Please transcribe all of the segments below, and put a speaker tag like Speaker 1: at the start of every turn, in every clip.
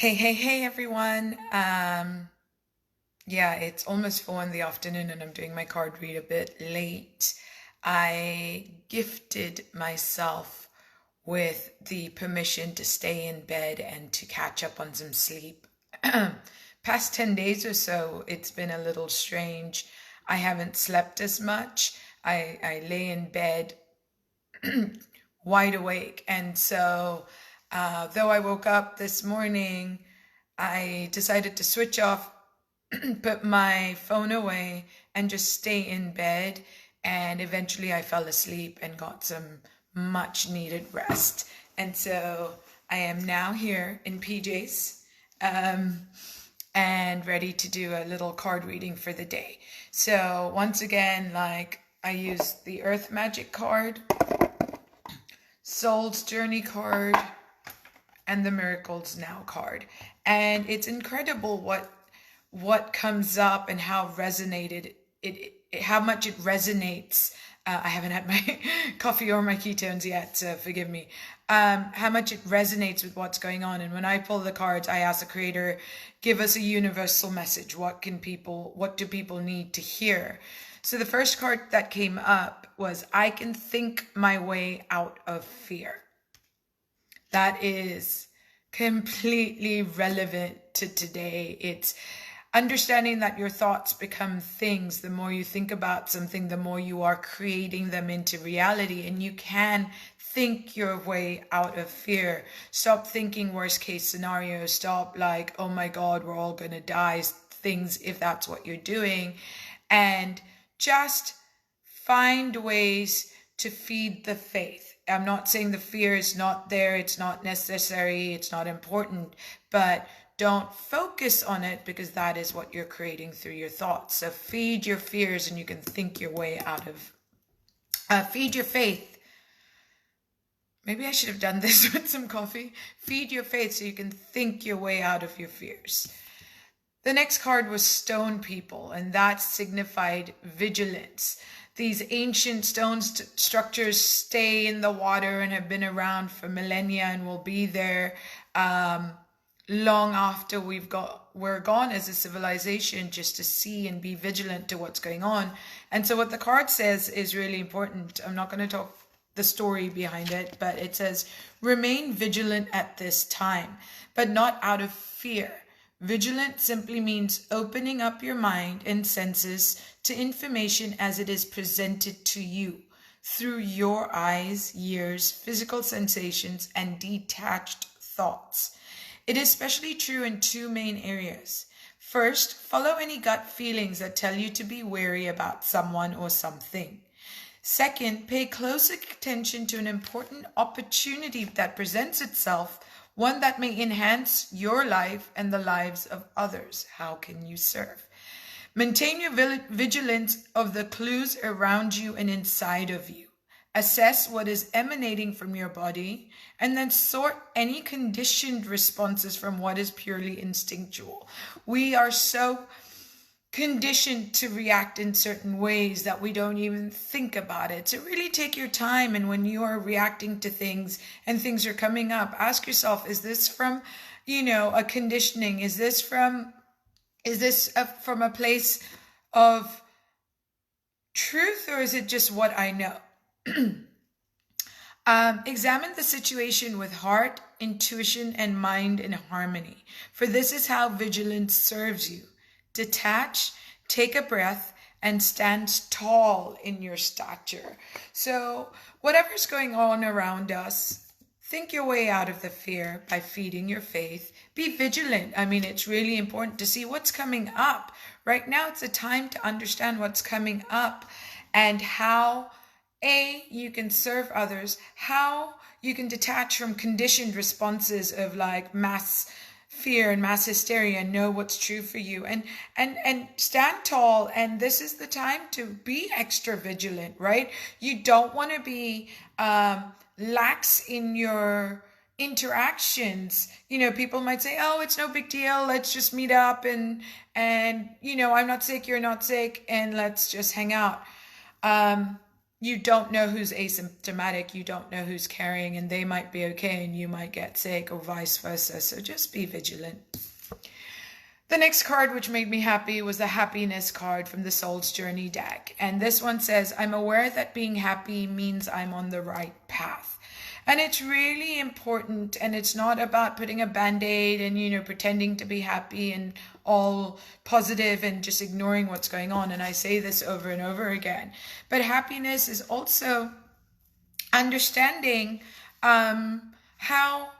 Speaker 1: Hey, everyone. Yeah, it's almost 4 in the afternoon and I'm doing my card read a bit late. I gifted myself with the permission to stay in bed and to catch up on some sleep. Past 10 days or so, it's been a little strange. I haven't slept as much. I lay in bed wide awake. And so, though I woke up this morning, I decided to switch off, put my phone away, and just stay in bed. And eventually I fell asleep and got some much needed rest. And so I am now here in PJs and ready to do a little card reading for the day. So once again, I use the Earth Magic card, Soul's Journey card, and the Miracles Now card. And it's incredible what comes up and how how much it resonates. I haven't had my coffee or my ketones yet, so forgive me. How much it resonates with what's going on. And when I pull the cards, I ask the creator, give us a universal message. What do people need to hear? So the first card that came up was, I can think my way out of fear. That is completely relevant to today. It's understanding that your thoughts become things. The more you think about something, the more you are creating them into reality. And you can think your way out of fear. Stop thinking worst case scenario. Stop oh my God, we're all going to die things if that's what you're doing. And just find ways to feed the faith. I'm not saying the fear is not there, it's not necessary, it's not important, but don't focus on it, because that is what you're creating through your thoughts. So feed your fears and you can think your way out of, feed your faith. Maybe I should have done this with some coffee. Feed your faith so you can think your way out of your fears. The next card was Stone People, and that signified vigilance. These ancient stone structures stay in the water and have been around for millennia and will be there long after we're gone as a civilization, just to see and be vigilant to what's going on. And so what the card says is really important. I'm not going to talk the story behind it, but it says, remain vigilant at this time, but not out of fear. Vigilant simply means opening up your mind and senses to information as it is presented to you through your eyes, ears, physical sensations, and detached thoughts. It is especially true in two main areas. First, follow any gut feelings that tell you to be wary about someone or something. Second, pay close attention to an important opportunity that presents itself, one that may enhance your life and the lives of others. How can you serve? Maintain your vigilance of the clues around you and inside of you. Assess what is emanating from your body, and then sort any conditioned responses from what is purely instinctual. We are so conditioned to react in certain ways that we don't even think about it. So really take your time, and when you are reacting to things and things are coming up, ask yourself, is this from, a conditioning? Is this from a place of truth, or is it just what I know? Examine the situation with heart, intuition, and mind in harmony, for this is how vigilance serves you. Detach, take a breath, and stand tall in your stature. So whatever's going on around us, think your way out of the fear by feeding your faith. Be vigilant. I mean, it's really important to see what's coming up. Right now, it's a time to understand what's coming up and how you can serve others, how you can detach from conditioned responses of mass fear and mass hysteria, and know what's true for you, and stand tall. And this is the time to be extra vigilant, right? You don't want to be lax in your interactions. People might say, oh, it's no big deal, let's just meet up and I'm not sick, you're not sick, and let's just hang out. you don't know who's asymptomatic, you don't know who's carrying, and they might be okay and you might get sick, or vice versa. So just be vigilant. The next card, which made me happy, was the happiness card from the Soul's Journey deck. And this one says, I'm aware that being happy means I'm on the right path. And it's really important, and it's not about putting a band-aid and, pretending to be happy and all positive and just ignoring what's going on. And I say this over and over again. But happiness is also understanding how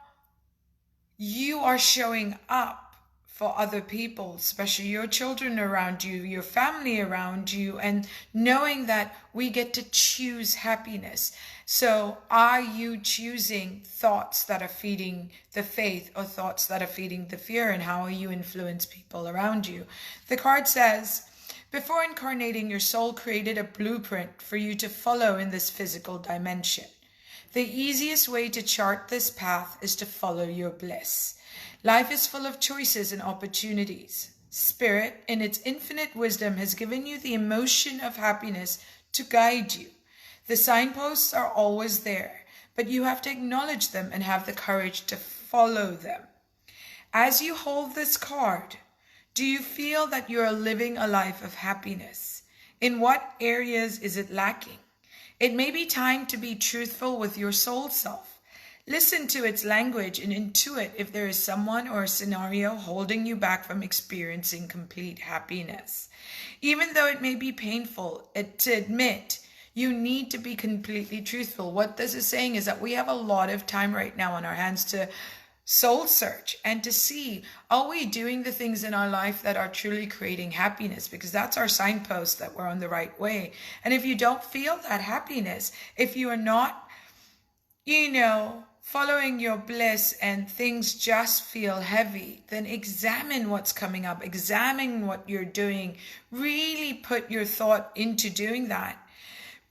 Speaker 1: you are showing up for other people, especially your children around you, your family around you, and knowing that we get to choose happiness. So are you choosing thoughts that are feeding the faith or thoughts that are feeding the fear, and how you influence people around you? The card says, before incarnating, your soul created a blueprint for you to follow in this physical dimension. The easiest way to chart this path is to follow your bliss. Life is full of choices and opportunities. Spirit, in its infinite wisdom, has given you the emotion of happiness to guide you. The signposts are always there, but you have to acknowledge them and have the courage to follow them. As you hold this card, do you feel that you are living a life of happiness? In what areas is it lacking? It may be time to be truthful with your soul self. Listen to its language and intuit if there is someone or a scenario holding you back from experiencing complete happiness. Even though it may be painful to admit, you need to be completely truthful. What this is saying is that we have a lot of time right now on our hands to soul search and to see, are we doing the things in our life that are truly creating happiness? Because that's our signpost that we're on the right way. And if you don't feel that happiness, if you are not, following your bliss and things just feel heavy, then examine what's coming up, examine what you're doing, really put your thought into doing that.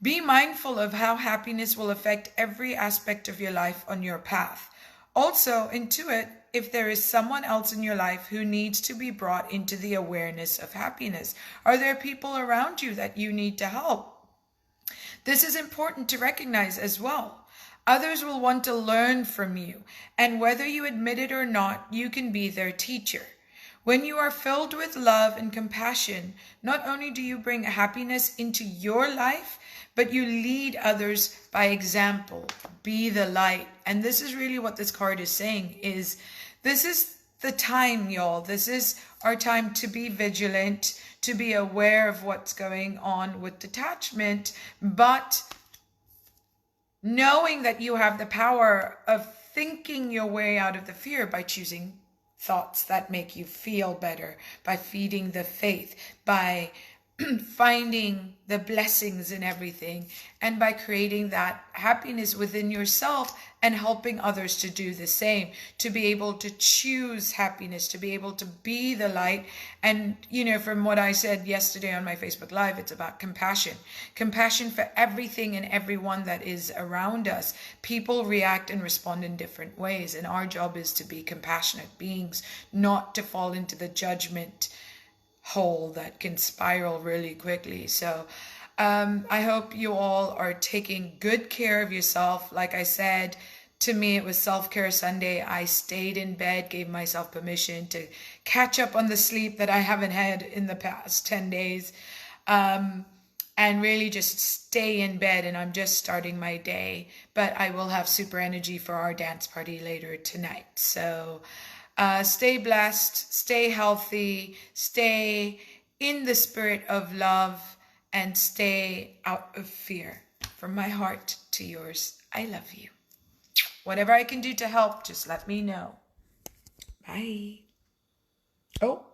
Speaker 1: Be mindful of how happiness will affect every aspect of your life on your path. Also, intuit if there is someone else in your life who needs to be brought into the awareness of happiness. Are there people around you that you need to help? This is important to recognize as well. Others will want to learn from you, and whether you admit it or not, you can be their teacher. When you are filled with love and compassion, not only do you bring happiness into your life, but you lead others by example. Be the light. And this is really what this card is saying, is this is the time, y'all. This is our time to be vigilant, to be aware of what's going on with detachment, but knowing that you have the power of thinking your way out of the fear by choosing thoughts that make you feel better, by feeding the faith, by finding the blessings in everything, and by creating that happiness within yourself and helping others to do the same, to be able to choose happiness, to be able to be the light. And, from what I said yesterday on my Facebook Live, it's about compassion for everything and everyone that is around us. People react and respond in different ways, and our job is to be compassionate beings, not to fall into the judgment hole that can spiral really quickly. So I hope you all are taking good care of yourself. Like I said, to me, it was Self-Care Sunday. I stayed in bed, gave myself permission to catch up on the sleep that I haven't had in the past 10 days, and really just stay in bed. And I'm just starting my day, but I will have super energy for our dance party later tonight. So stay blessed, stay healthy, stay in the spirit of love, and stay out of fear. From my heart to yours, I love you. Whatever I can do to help, just let me know. Bye. Oh.